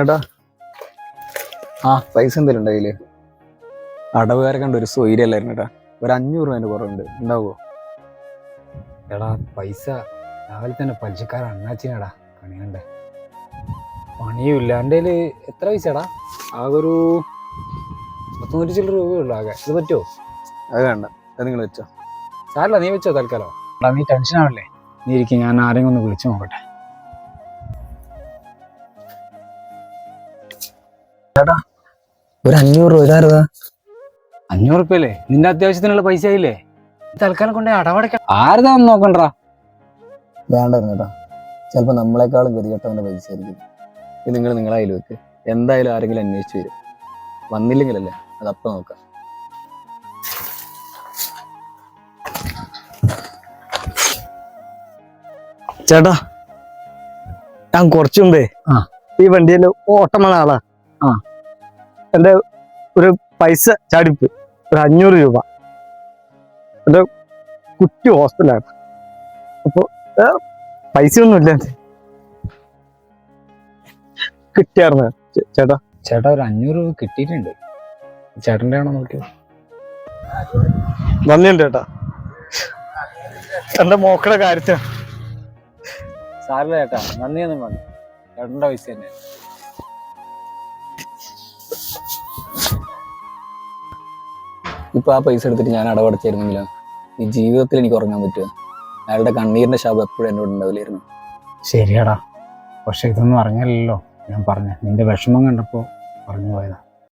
ചേട്ടാ പൈസ എന്തെങ്കിലും ഉണ്ടോ കയ്യില്? അടവുകാരെ കണ്ട ഒരു സ്വൈര്യല്ലായിരുന്നു ചേട്ടാ. ഒരു 500 രൂപേന്റെ കുറവുണ്ട്, ഉണ്ടാവോ? എടാ പൈസ രാവിലെ തന്നെ പലിശക്കാരൻ അണ്ണാച്ചിനടാ കണിയണ്ടേ. പണിയും ഇല്ല എൻ്റെ കയ്യില്. എത്ര പൈസടാ? ആകെ ഒരു 100 ചില്ലറ രൂപയുള്ളൂ ആകെ. ഇത് പറ്റുമോ? അത് വേണ്ട, അത് നിങ്ങൾ വെച്ചോ. സാരല്ല, നീ വെച്ചോ തൽക്കാലോ. എടാ നീ ടെൻഷൻ ആവല്ലേ, നീ ഇരിക്കും, ഞാൻ ആരെങ്കിലും ഒന്ന് വിളിച്ചു നോക്കട്ടെ. ഒരു 500 രൂപ ഇതാരതാ? 500 റുപ്യല്ലേ? നിന്റെ അത്യാവശ്യത്തിനുള്ള പൈസ ആയില്ലേ? തൽക്കാലം കൊണ്ടേ അടവടയ്ക്കാം. ആരതാ ഒന്ന് നോക്കണ്ടാ. വേണ്ടായിരുന്നു ചേട്ടാ, ചിലപ്പോ നമ്മളെക്കാളും ഗതികെട്ടവന്റെ പൈസ ആയിരിക്കും. ഇത് നിങ്ങൾ നിങ്ങളെ കയ്യിൽ വെക്ക്. എന്തായാലും ആരെങ്കിലും അന്വേഷിച്ചു വരും. വന്നില്ലെങ്കിലല്ലേ അതപ്പ നോക്കാം. ചേട്ടാ, ഞാൻ കുറച്ചു മുമ്പേ ഈ വണ്ടിയിൽ ഓട്ടം വന്ന ആളാ. എന്റെ ഒരു പൈസ ചാടിപ്പ്, ഒരു 500 രൂപ. എന്റെ കുട്ടി ഹോസ്പിറ്റലാണ്. അപ്പൊ പൈസ ഒന്നുമില്ല, കിട്ടിയായിരുന്നു ചേട്ടാ. ചേട്ടാ ഒരു 500 രൂപ കിട്ടിയിട്ടുണ്ട്. ചേട്ടൻ്റെ ആണോ നോക്കിയത്? നന്ദിയുണ്ട് ചേട്ടാ, എന്റെ മോക്കടെ കാര്യത്തിന്. സാറില്ല ചേട്ടാ, നന്ദിയൊന്നും വേണ്ട. ചേട്ടൻ്റെ പൈസ തന്നെ. ഇപ്പൊ ആ പൈസ എടുത്തിട്ട് ഞാൻ അടവടച്ചായിരുന്നെങ്കിലോ ഈ ജീവിതത്തിൽ എനിക്ക് ഉറങ്ങാൻ പറ്റുക? അയാളുടെ കണ്ണീരിന്റെ ശാപം എപ്പോഴും എന്നോട് ഉണ്ടാവില്ലായിരുന്നു. ശരിയാടാ, പക്ഷെ ഇതൊന്നും അറിഞ്ഞല്ലോ. ഞാൻ പറഞ്ഞ നിന്റെ വിഷമം കണ്ടപ്പോ പറഞ്ഞു പോയതാ.